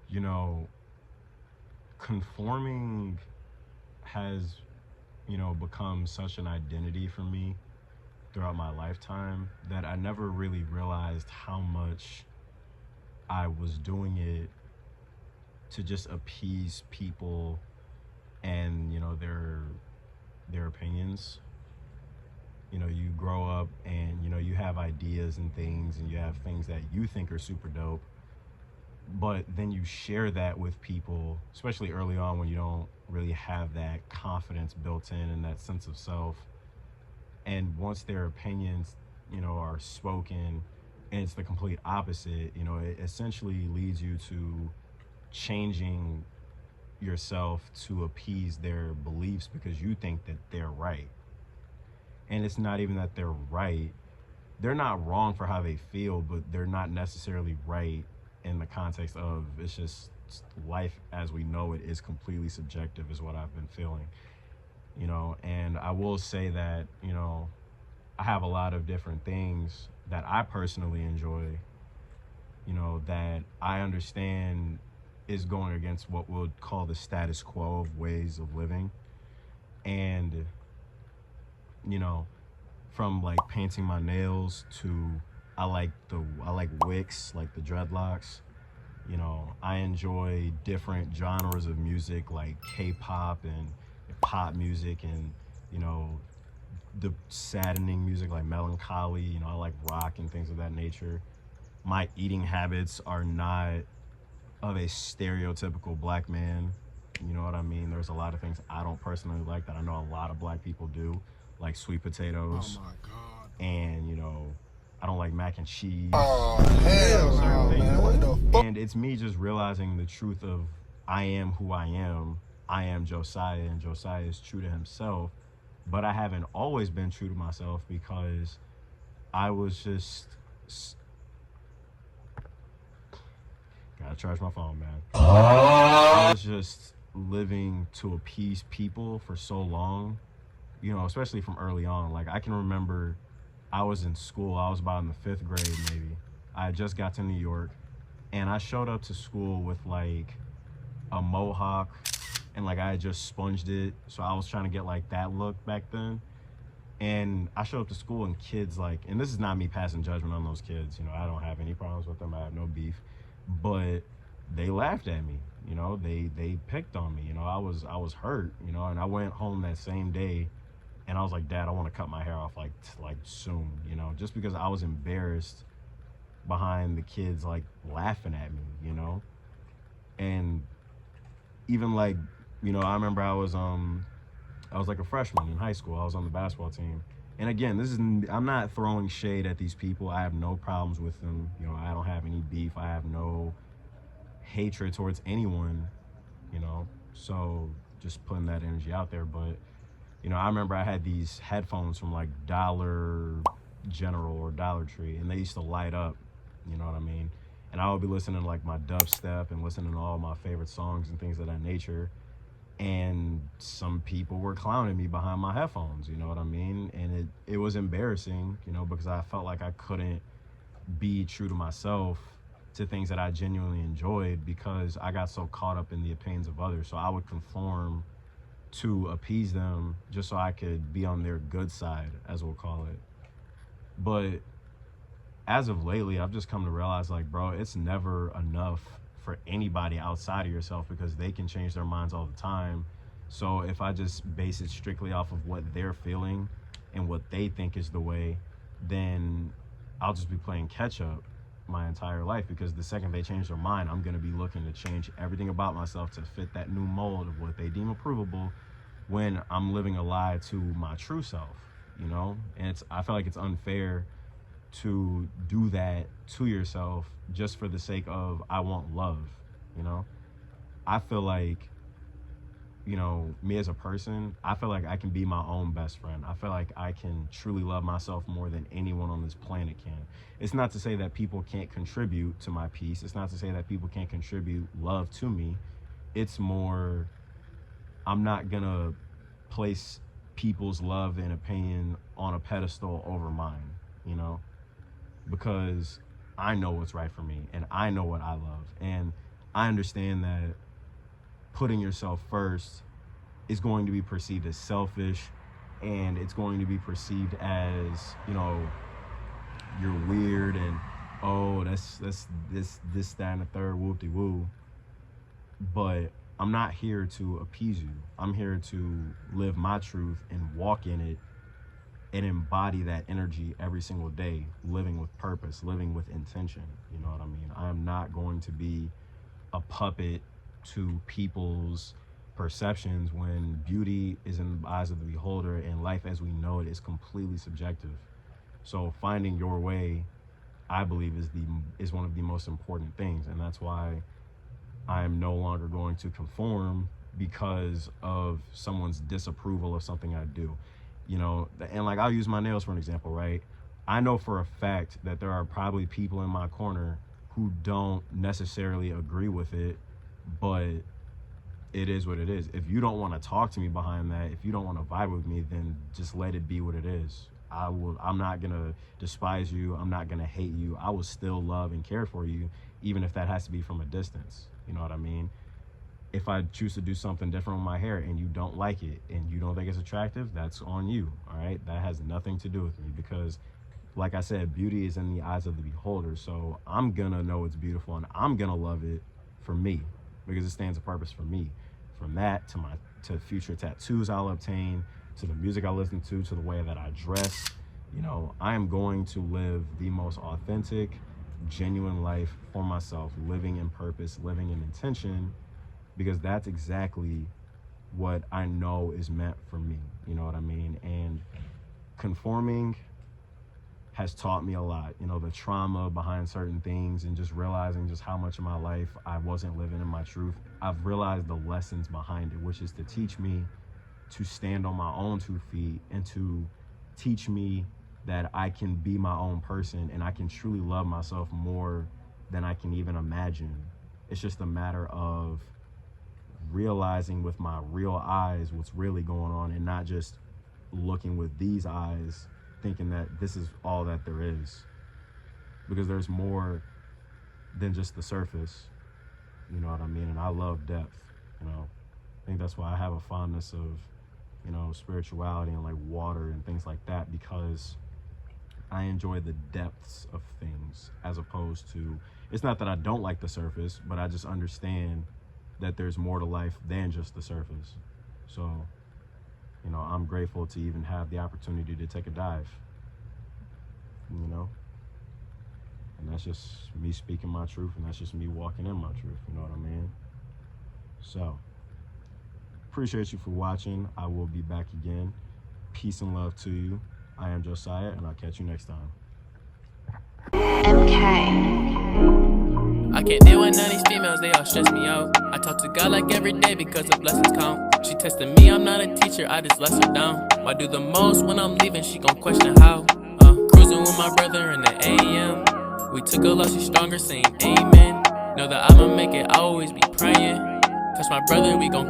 you know, conforming has, become such an identity for me throughout my lifetime that I never really realized how much I was doing it to just appease people and, their opinions. You grow up and, you have ideas and things and you have things that you think are super dope, but then you share that with people, especially early on when you don't really have that confidence built in and that sense of self. And once their opinions, are spoken and it's the complete opposite, it essentially leads you to changing yourself to appease their beliefs because you think that they're right. And it's not even that they're right. They're not wrong for how they feel, but they're not necessarily right in the context of it's just life as we know it is completely subjective, is what I've been feeling. And I will say that, I have a lot of different things that I personally enjoy, that I understand is going against what we'll call the status quo of ways of living. And, you know, from like painting my nails to I like wicks, like the dreadlocks. I enjoy different genres of music like K-pop and pop music and, you know, the saddening music like melancholy. I like rock and things of that nature. My eating habits are not of a stereotypical black man. You know what I mean? There's a lot of things I don't personally like that I know a lot of black people do, like sweet potatoes. Oh my God. And, I don't like mac and cheese. Oh, hell no, man. What the fuck? And it's me just realizing the truth of I am who I am. I am Josiah, and Josiah is true to himself. But I haven't always been true to myself because I was just. Gotta charge my phone, man. I was just living to appease people for so long, especially from early on. Like, I can remember I was in school, I was about in the 5th grade maybe. I just got to New York, and I showed up to school with like a mohawk, and like I had just sponged it. So I was trying to get like that look back then. And I showed up to school and kids like, and this is not me passing judgment on those kids, I don't have any problems with them, I have no beef. But they laughed at me, they picked on me, I was hurt, and I went home that same day and I was like, Dad, I want to cut my hair off like soon, just because I was embarrassed behind the kids like laughing at me, and even like, I remember I was like a freshman in high school. I was on the basketball team. And again, I'm not throwing shade at these people. I have no problems with them. I don't have any beef. I have no hatred towards anyone, so just putting that energy out there. But, I remember I had these headphones from like Dollar General or Dollar Tree, and they used to light up, you know what I mean? And I would be listening to like my dubstep and listening to all my favorite songs and things of that nature. And some people were clowning me behind my headphones, you know what I mean? And it was embarrassing, because I felt like I couldn't be true to myself, to things that I genuinely enjoyed, because I got so caught up in the opinions of others. So I would conform to appease them just so I could be on their good side, as we'll call it. But as of lately, I've just come to realize, like, bro, it's never enough for anybody outside of yourself, because they can change their minds all the time. So if I just base it strictly off of what they're feeling and what they think is the way, then I'll just be playing catch up my entire life, because the second they change their mind, I'm going to be looking to change everything about myself to fit that new mold of what they deem approvable, when I'm living a lie to my true self, And I feel like it's unfair to do that to yourself just for the sake of I want love, I feel like, me as a person, I feel like I can be my own best friend. I feel like I can truly love myself more than anyone on this planet can. It's not to say that people can't contribute to my peace. It's not to say that people can't contribute love to me. It's more, I'm not gonna place people's love and opinion on a pedestal over mine, because I know what's right for me and I know what I love. And I understand that putting yourself first is going to be perceived as selfish, and it's going to be perceived as, you know, you're weird and, oh, that's this, that, and the third, whoop-de-woo. But I'm not here to appease you. I'm here to live my truth and walk in it and embody that energy every single day, living with purpose, living with intention. You know what I mean? I am not going to be a puppet to people's perceptions when beauty is in the eyes of the beholder and life as we know it is completely subjective. So finding your way, I believe, is one of the most important things, and that's why I am no longer going to conform because of someone's disapproval of something I do. You know, and like, I'll use my nails for an example, right? I know for a fact that there are probably people in my corner who don't necessarily agree with it, but it is what it is. If you don't want to talk to me behind that, if you don't want to vibe with me, then just let it be what it is. I'm not gonna despise you. I'm not gonna hate you. I will still love and care for you, even if that has to be from a distance. You know what I mean? If I choose to do something different with my hair and you don't like it and you don't think it's attractive, that's on you, all right? That has nothing to do with me, because like I said, beauty is in the eyes of the beholder. So I'm gonna know it's beautiful and I'm gonna love it for me, because it stands a purpose for me. From that to future tattoos I'll obtain, to the music I listen to the way that I dress, you know, I am going to live the most authentic, genuine life for myself, living in purpose, living in intention, because that's exactly what I know is meant for me. You know what I mean? And conforming has taught me a lot, you know, the trauma behind certain things and just realizing just how much of my life I wasn't living in my truth. I've realized the lessons behind it, which is to teach me to stand on my own 2 feet and to teach me that I can be my own person and I can truly love myself more than I can even imagine. It's just a matter of realizing with my real eyes what's really going on, and not just looking with these eyes thinking that this is all that there is, because there's more than just the surface. You know what I mean? And I love depth. You know, I think that's why I have a fondness of, you know, spirituality and like water and things like that, because I enjoy the depths of things, as opposed to, it's not that I don't like the surface, but I just understand that there's more to life than just the surface. So, you know, I'm grateful to even have the opportunity to take a dive, you know? And that's just me speaking my truth, and that's just me walking in my truth, you know what I mean? So, appreciate you for watching. I will be back again. Peace and love to you. I am Josiah, and I'll catch you next time. I can't deal with none of these females, they all stress me out. I talk to God like every day because the blessings count. She testing me, I'm not a teacher, I just let her down. Why do the most when I'm leaving, she gon' question how. Cruising with my brother in the AM. We took a loss, she's stronger, saying amen. Know that I'ma make it, I always be praying. Cause my brother, we gon'